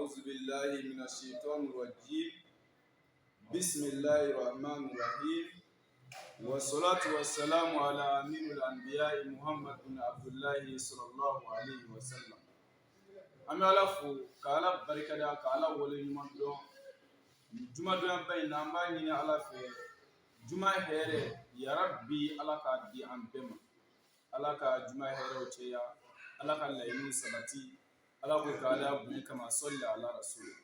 أعوذ بالله من الشيطان الرجيم بسم الله الرحمن الرحيم والصلاة والسلام على أمين الأنبياء محمد بن عبد الله صلى الله عليه وسلم. أمي على فو كالا بركة كالا ولي مندو جمعة دوام بين أمباني على في جمعة هيرة يا ربي على كادي أمبما على كجمعة هيرة وشيا على كلايني سبتي على كالا بني كما صلى على رسول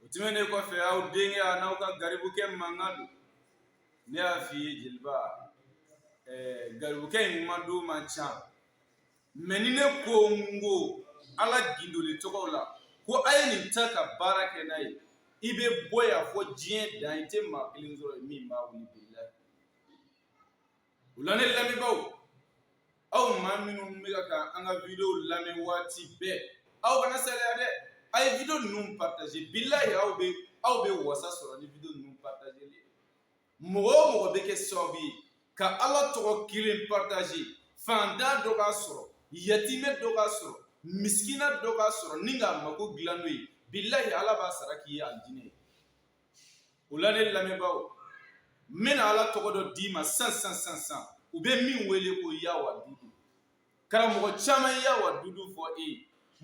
utimene kwa fe au dinge anauka garibuke mangadu ne afi jilba garibuke mmandu mancha menine kongo ala gindoli tokola ko ayeni taka barake nai ibe boya fo jien dainte ma kilinzoro mi ma woni billahi ulane lami baw aw maminu miga ka anga video lami wati be aw bana sele ade ay video num partager billahi aw be wasa soro ni video num partager li mo be ke sobi ka ala to kilin partager fanda do ga soro yatime do ga soro miskina do ga soro ninga mako glanui billahi ala ba saraki aljine ulane lame bawo men ala to do dima san ube min wele ko yawa dudu karamo chama yawa dudu fo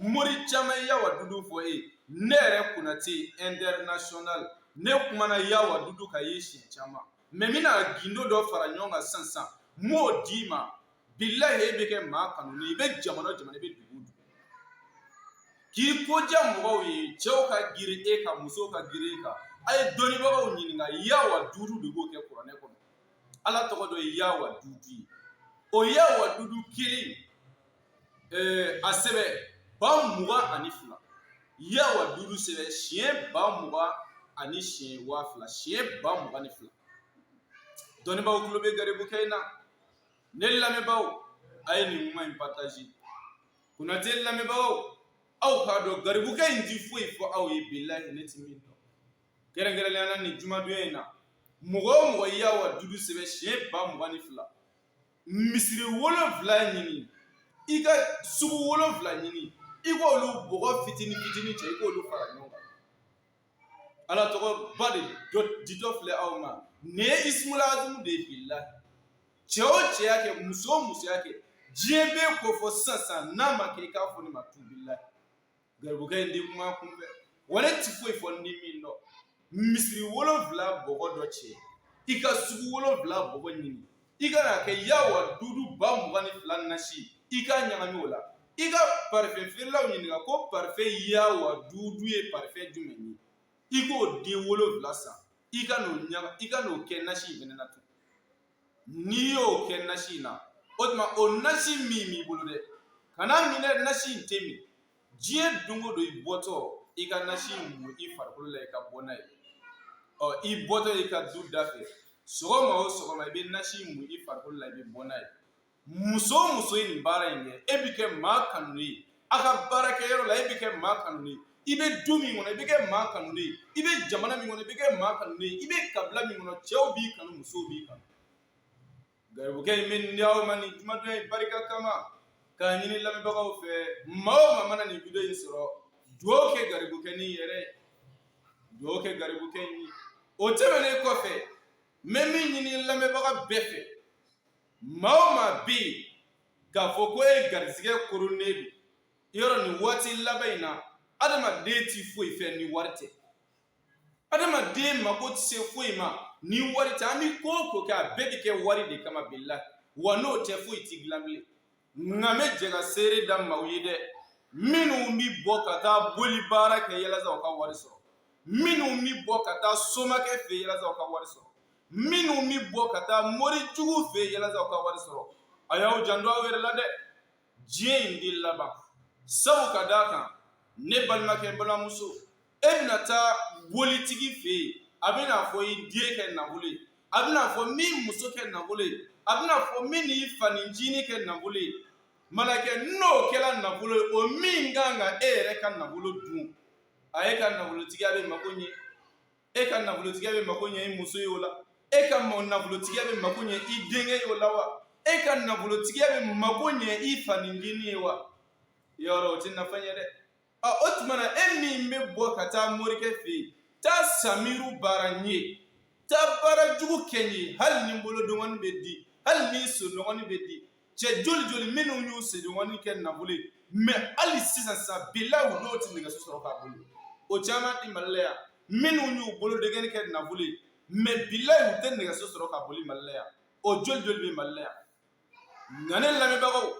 mori chama yawa dudu fo nere Konaté international ne kumana yawa dudu ka yeshi chama memina gindo do fara nyonga sansan mo dima billahi beke ma kanuni be jamano be dudu ki ko jambo wi chewka giri ka muso ka giri ka ay doni ba nyinga yawa dudu de go ke Qur'an ko ala to do yawa dudu o yawa dudu kili asebe ba muga ani fila yawa dudu sebe chien ba muga ani chien wa fila chien ba muga ni fila doni ba ukulo be gare bukaina nella me bawo ay ni mo partager Konaté la me bawo aw ka do gare bukain di fo aw yi billahi netimi do kere lana ni juma duena mugo yawa dudu sebe chien ba muga ni fila misiri wolo vla nyini iga subu wolo vla nyini igo lu bogo fitini che igo lu fara nyonga ala to badi dito fle awma ne ismul azum de billah che yake muso yake jiebe ko fo sasa na make ka fo ni matu billah garbu kay ndi kuma kumbe wala tifo fo ni mindo misiri wolo vla bogo do che iga subu wolo vla bogo nyini iga na ke yawa dudu ba mugani flan nashi iga nyangami wala iga parfait firlaw nyinga ko parfait yawa dudu e parfait jumeni igo de wolo vlasa iga no ken nashi benena tu niyo ken nashi na odma on nashi mi bulude kana mine nashi temi jie dungo do iboto iga nashi mu ifar kulule ka bonai o iboto ika dudafe sogoma be nashi mu ifar kulule be bonai muso in barenge ebike makanuni aka barake yero la ebike makanuni ibe dumi ngona ebike makanuni ibe jamana mi ngona ebike makanuni ibe kabla mi ngona chewbi kanu muso bi kanu garbu kay min yaw mani jumadwe barika kama kanyini lami bagaw fe maw mana ni video insoro doke garbu kani yere doke garbu kani o temene ko fe memi nyini lami baga befe mauma bi gafoko garzige kurunebi yoro ni wati labaina adama deti foi fe ni warte adama de makoti se foi ma ni warte ami koko ka bedike wari de kama billah wano te foi tiglamle ngame jega sere dam mawide minu mi bokata boli baraka yela za ka wari so minu mi bokata soma ke fe yela za ka wari so minu mi bokata mori jugu fe yela za ka wari soro ayaw jando awere la de jien indi laba sabu kadaka ne balma ke bala muso ebnata politiki fe abina fo indie ke na bule abina fo mi muso ke na bule abina fo mi ni fani jini ke na bule malake no kela na bule o mi nganga ere kan na bule du aye kan na bule tigabe makonye e kan na bule tigabe makonye muso yola e kan mo na bule tigabe makonye idenge yola wa e kan na bule tigabe makonye ifani jini wa yoro tinafanya de a otmana emi mebo kata morike fi ta samiru baranye ta bara jugu kenyi hal ni mbolo dongoni bedi hal ni so dongoni bedi che joli minu nyu se dongoni ken na bule me ali sisan sa bila u do ti nga so soro ka bulu o chama di malaya minu nyu bolo de gen ken na bule me bila u ten nga so soro ka bulu malaya o joli bi malaya ngane la me bago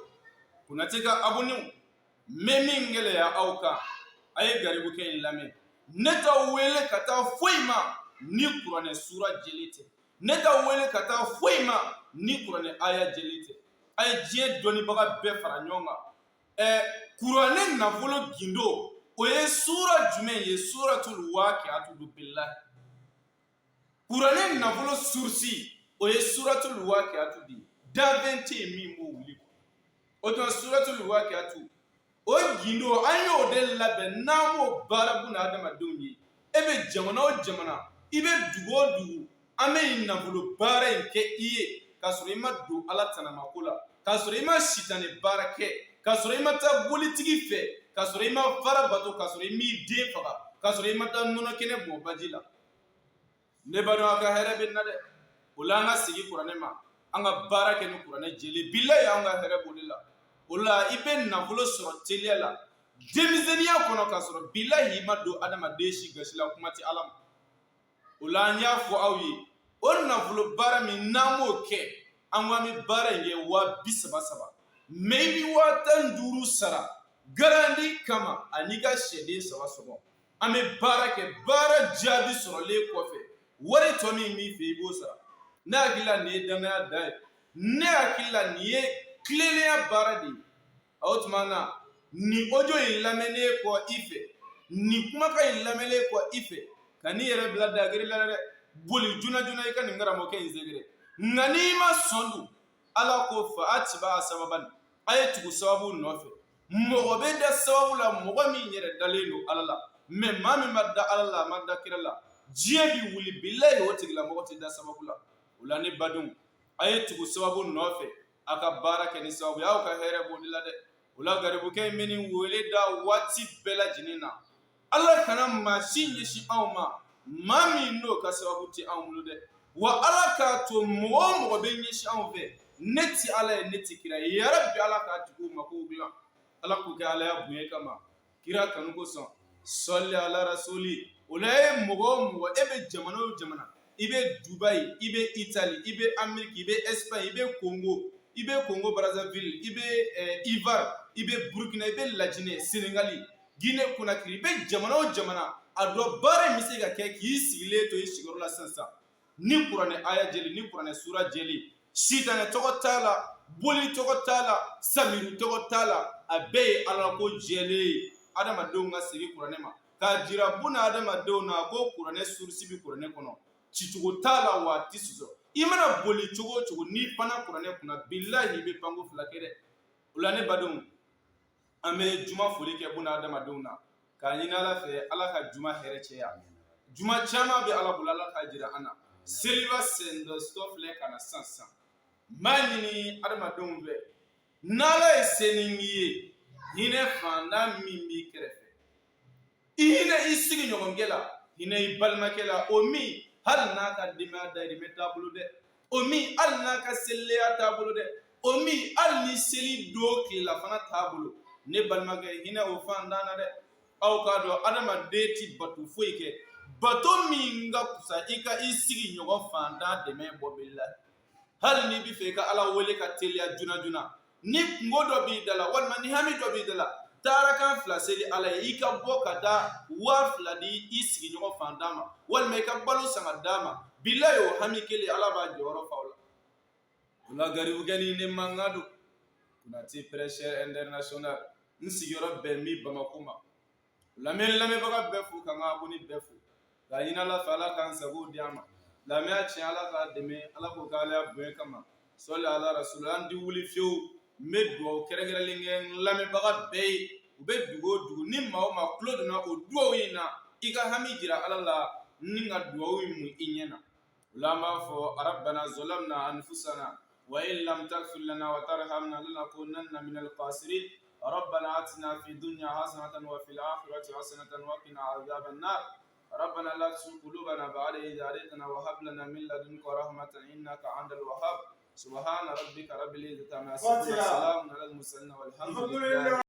kunatika abunu memingele ya auka ay garibu ken lame neta wele kata foima ni Qur'an sura jelite neta wele kata foima ni Qur'an aya jelite ay je doni baga be fara nyonga Qur'an na volo gindo o ye sura jume ye suratul waqi'atu billah Qur'an na volo sursi o ye suratul waqi'atu di davente mi mo wuli o to suratul waqi'atu o gindo ayo de labe namo barabu na adama donyi ebe jamana o jamana ibe dugo dugu ame na volo bara nke iye kasoro ima do ala tana makola kasoro ima shitane barake kasoro ima ta politiki fe kasoro ima fara bato kasoro imi de faga kasoro ima ta nono kene bo bajila ne bado aka herebe na de ulanga sigi Qur'ane ma anga barake no Qur'ane jeli billahi anga herebe lila ola ibe na volo soro teliala demizenia kono kasoro billahi ma do adama deshi gasila kumati alam ola nya fo awi on na volo bara mi namo ke anwa mi bara nge wa bisaba saba maybe wa tanduru sara garandi kama aniga shede sawa sobo ame bara ke bara jabi soro le kofe wari to mi fe bo sara na gila ne dana dai ne akila ni klele bara di outmana ni ojo ilamene ko ife ni kuma ka ilamene ko ife kani yere blada gari la boli juna ikani ngara mo ken zegere ngani ma sondu ala ko fa atiba sababan ayatu sababu nofe mo be da sababu la mo mi yere dalelo alala me mami madda alala madda kirala jiebi wuli billahi wotigla mo da sababu la ulani badum ayatu sababu nofe aka baraka ni sababu ya ka here bodila de ula garibu ke meni wole da wati bela jinina Allah kana mashin yeshi awma mami no ka sababu ti awmulo de wa ala ka to mo be yeshi awve neti ala neti kira ya rabbi ala ka tuku makugla ala ku ka ala ya buye kama kira kanu ko son salli ala rasuli ulay mo ebe jamana ibe Dubai ibe Italy ibe America ibe Espagne ibe Congo Brazzaville ibe Ivar ibe Burkina ibe Lajine Senegali Guinée Conakry ibe jamana ado bare misega ke ki sigile to ishigoro la sansa ni Qur'an aya jeli ni Qur'an sura jeli shitane tokotala boli tokotala samiru tokotala abe ala ko jeli adama donga sigi Qur'an ma ka jira buna adama dona ko Qur'an sursi bi Qur'an kono chichugo tala wa tisuzo imana boli chugo ni pana Qur'ane kuna billahi be pango flakere ulane badum ame juma foli ke buna adama dona ka nyina la fe ala ka juma hereche ya juma chama be ala bulala ka jira ana silva sendo stuff le kana sansa manini adama donve nala eseningiye hine fanda mimi krefe ine isigi nyongela hine ibalmakela omi hal naka dima da rimeta bulude omi al naka selya tabulude omi al ni seli do kila fana tabulu ne balmage hina o fandana de aw kado adama deti batu foike bato minga kusa ika isigi nyogo fanda de me bobilla hal ni bi fe ka ala wole ka telia juna ni ngodo bi dala wal man hami do bi dala tarakan flaseli ala ika bokata wa fladi isigi nyogo fandama wal me ka balu sanga dama bilayo hami kele ala ba joro fawla la garibu gani ne mangadu Konaté prêcheur international nsigiro be mi bamakuma lame baga befu kanga buni befu la ina la fala kan sago diama lame a chi ala ka deme ala ko kala buen kama soli ala rasulan di wuli fiu meddo keregere lingen lame baga be ube dugo ni ma claude na o duo ina iga hami jira ala la ninga duo mu inyena ulama fo rabbana zalamna anfusana wa in lam taghfir lana wa tarhamna lanakunanna minal khasirin ربنا آتنا في الدنيا حسنة وفي الآخرة حسنة وقنا عذاب النار. ربنا لا تزغ قلوبنا بعد إذ هديتنا وهب لنا من لدنك رحمة إنك أنت الوهاب. سبحان ربك رب العزة عما يصفون وسلام على المرسلين والحمد لله.